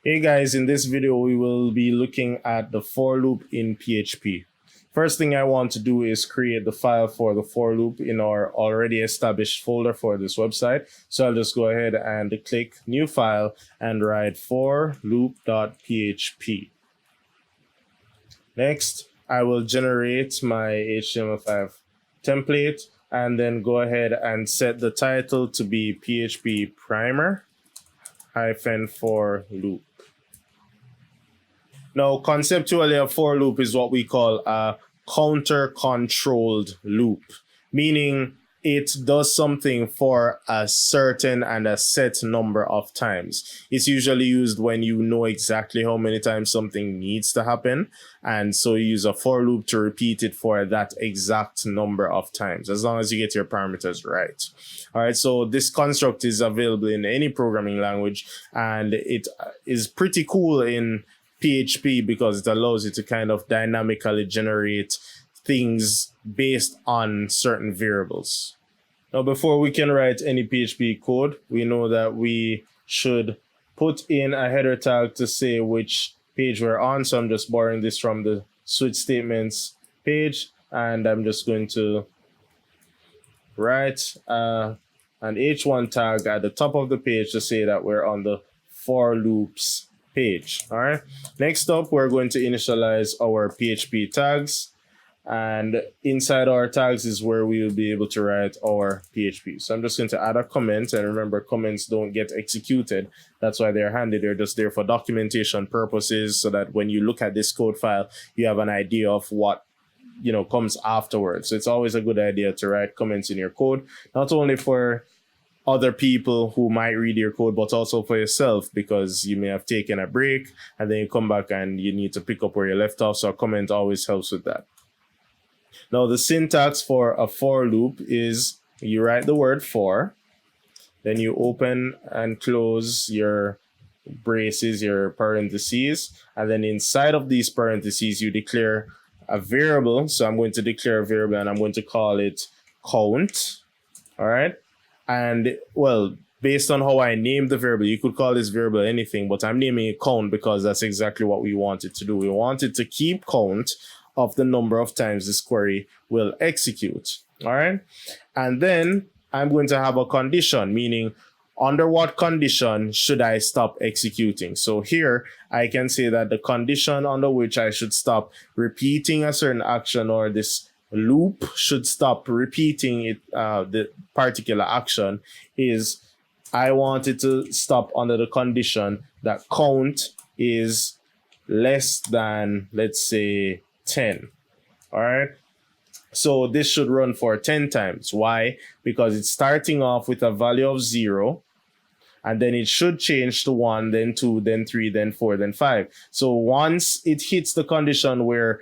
Hey guys, in this video we will be looking at the for loop in PHP. First thing I want to do is create the file for the for loop in our already established folder for this website. So I'll just go ahead and click new file and write for loop.php. Next, I will generate my HTML5 template and then go ahead and set the title to be PHP primer -for loop. Now, conceptually, a for loop is what we call a counter-controlled loop, meaning it does something for a certain and a set number of times. It's usually used when you know exactly how many times something needs to happen, and so you use a for loop to repeat it for that exact number of times, as long as you get your parameters right. All right, so this construct is available in any programming language, and it is pretty cool in PHP because it allows you to kind of dynamically generate things based on certain variables. Now, before we can write any PHP code, we know that we should put in a header tag to say which page we're on. So I'm just borrowing this from the switch statements page, and I'm just going to write an h1 tag at the top of the page to say that we're on the for loops page. All right. Next up, we're going to initialize our PHP tags, and inside our tags is where we will be able to write our PHP. So I'm just going to add a comment, and remember, comments don't get executed. That's why they're handy. They're just there for documentation purposes, so that when you look at this code file, you have an idea of what comes afterwards. So it's always a good idea to write comments in your code, not only for other people who might read your code, but also for yourself, because you may have taken a break and then you come back and you need to pick up where you left off. So a comment always helps with that. Now, the syntax for a for loop is you write the word for, then you open and close your braces, your parentheses, and then inside of these parentheses, you declare a variable. So I'm going to declare a variable and I'm going to call it count. All right. And well, based on how I named the variable, you could call this variable anything, but I'm naming it count because that's exactly what we want it to do. We want it to keep count of the number of times this query will execute. All right. And then I'm going to have a condition, meaning under what condition should I stop executing? So here I can say that the condition under which I should stop repeating a certain action, or this loop should stop repeating it, the particular action, is I want it to stop under the condition that count is less than, let's say, 10. All right. So this should run for 10 times. Why? Because it's starting off with a value of 0, and then it should change to 1, then 2, then 3, then 4, then 5. So once it hits the condition where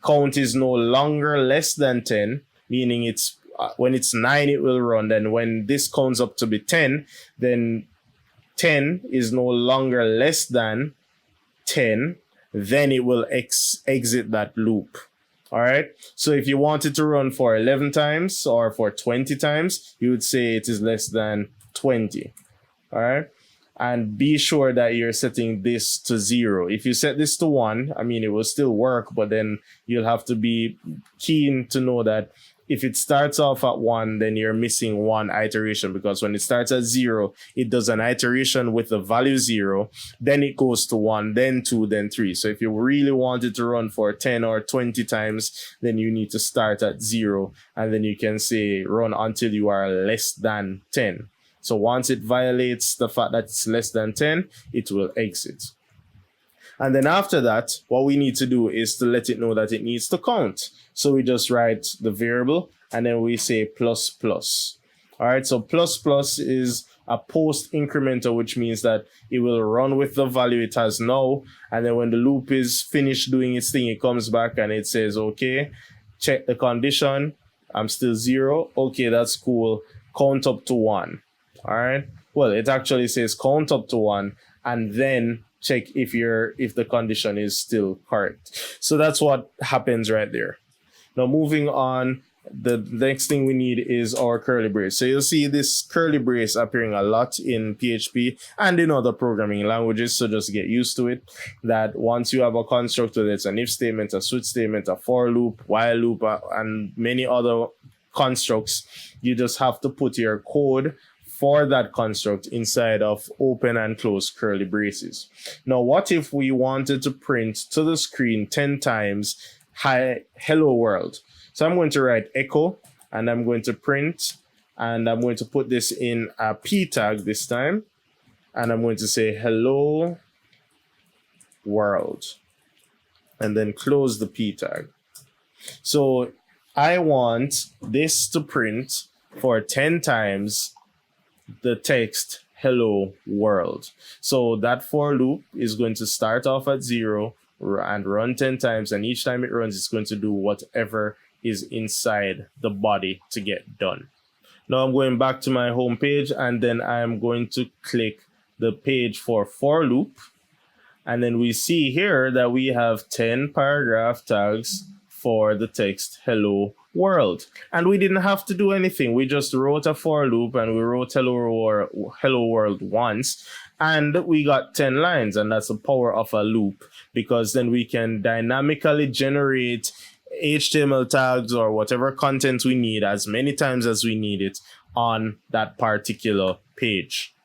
count is no longer less than 10, meaning it's when it's 9 it will run, then when this counts up to be 10, then 10 is no longer less than 10, then it will exit that loop. All right. So if you want it to run for 11 times or for 20 times, you would say it is less than 20. All right. And be sure that you're setting this to 0. If you set this to 1, I mean, it will still work, but then you'll have to be keen to know that if it starts off at 1, then you're missing one iteration, because when it starts at 0, it does an iteration with the value 0, then it goes to 1, then 2, then 3. So if you really want it to run for 10 or 20 times, then you need to start at 0, and then you can say run until you are less than 10. So once it violates the fact that it's less than 10, it will exit. And then after that, what we need to do is to let it know that it needs to count. So we just write the variable and then we say plus plus. All right, so plus plus is a post incrementer, which means that it will run with the value it has now. And then when the loop is finished doing its thing, it comes back and it says, okay, check the condition. I'm still 0. Okay, that's cool. Count up to 1. All right. Well, it actually says count up to 1 and then check if the condition is still correct. So that's what happens right there. Now moving on, the next thing we need is our curly brace. So you'll see this curly brace appearing a lot in PHP and in other programming languages. So just get used to it, that once you have a construct, whether it's an if statement, a switch statement, a for loop, while loop, and many other constructs, you just have to put your code for that construct inside of open and close curly braces. Now, what if we wanted to print to the screen 10 times, hi, hello world? So I'm going to write echo, and I'm going to print, and I'm going to put this in a p tag this time, and I'm going to say hello world, and then close the p tag. So I want this to print for 10 times the text hello world. So that for loop is going to start off at 0 and run 10 times, and each time it runs, it's going to do whatever is inside the body to get done. Now I'm going back to my home page, and then I'm going to click the page for loop, and then we see here that we have 10 paragraph tags for the text hello world, and we didn't have to do anything. We just wrote a for loop, and we wrote hello world once, and we got 10 lines, and that's the power of a loop, because then we can dynamically generate HTML tags or whatever content we need as many times as we need it on that particular page.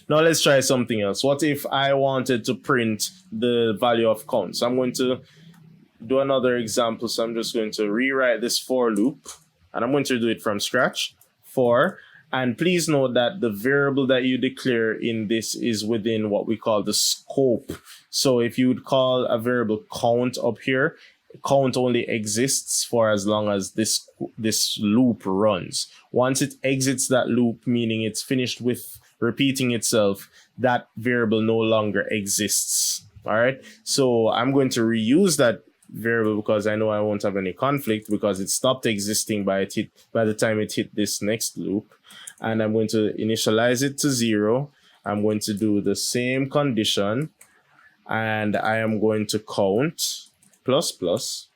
Now let's try something else. What if I wanted to print the value of count? So I'm going to do another example. So I'm just going to rewrite this for loop, and I'm going to do it from scratch. For, and please note that the variable that you declare in this is within what we call the scope. So if you would call a variable count up here, count only exists for as long as this loop runs. Once it exits that loop, meaning it's finished with repeating itself, that variable no longer exists. All right, so I'm going to reuse that variable because I know I won't have any conflict, because it stopped existing by the time it hit this next loop. And I'm going to initialize it to 0. I'm going to do the same condition, and I am going to count plus.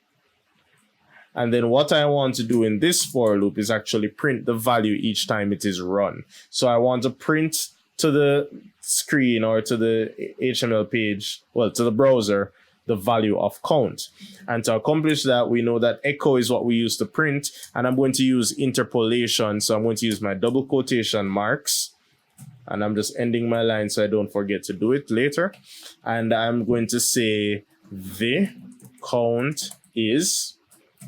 And then what I want to do in this for loop is actually print the value each time it is run. So I want to print to the screen or to the HTML page, well, to the browser, the value of count. And to accomplish that, we know that echo is what we use to print, and I'm going to use interpolation. So I'm going to use my double quotation marks, and I'm just ending my line so I don't forget to do it later. And I'm going to say the count is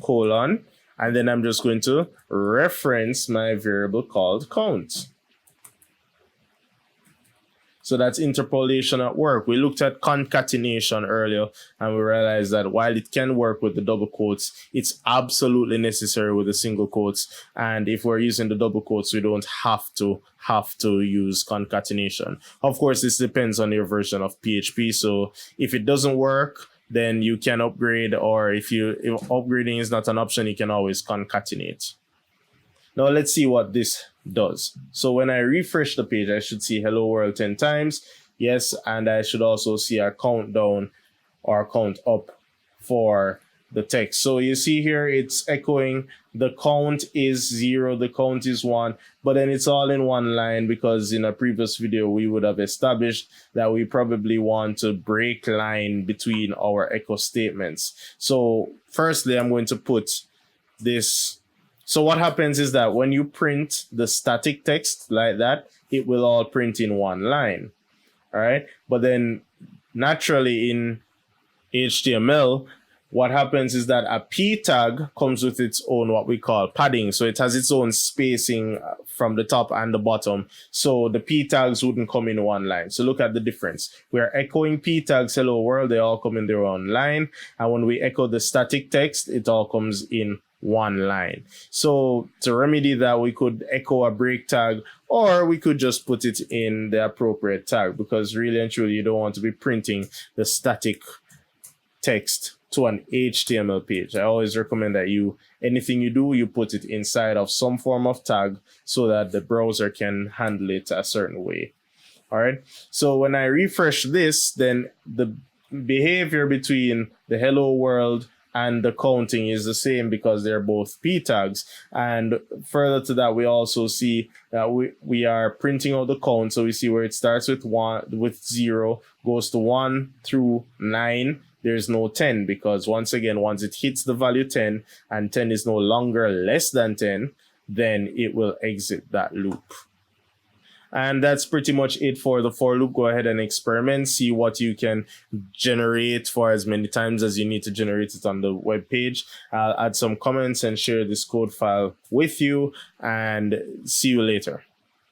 colon, and then I'm just going to reference my variable called count. So that's interpolation at work. We looked at concatenation earlier, and we realized that while it can work with the double quotes, it's absolutely necessary with the single quotes. And if we're using the double quotes, we don't have to use concatenation. Of course, this depends on your version of PHP. So if it doesn't work, then you can upgrade, or if upgrading is not an option, you can always concatenate. Now let's see what this does. So when I refresh the page, I should see hello world 10 times. Yes, and I should also see a countdown or count up for the text. So you see here, it's echoing the count is 0, the count is 1, but then it's all in one line, because in a previous video we would have established that we probably want to break line between our echo statements. So firstly, I'm going to put this. So what happens is that when you print the static text like that, it will all print in one line. All right, but then naturally in HTML, what happens is that a p tag comes with its own what we call padding. So it has its own spacing from the top and the bottom. So the p tags wouldn't come in one line. So look at the difference. We are echoing p tags hello world, they all come in their own line. And when we echo the static text, it all comes in one line. So to remedy that, we could echo a break tag, or we could just put it in the appropriate tag, because really and truly you don't want to be printing the static text to an HTML page. I always recommend that anything you do, you put it inside of some form of tag so that the browser can handle it a certain way. All right. So when I refresh this, then the behavior between the hello world and the counting is the same because they're both p tags. And further to that, we also see that we are printing out the count. So we see where it starts with 0, goes to 1 through 9. There's no 10 because once it hits the value 10 and 10 is no longer less than 10, then it will exit that loop. And that's pretty much it for the for loop. Go ahead and experiment, see what you can generate for as many times as you need to generate it on the web page. I'll add some comments and share this code file with you, and see you later.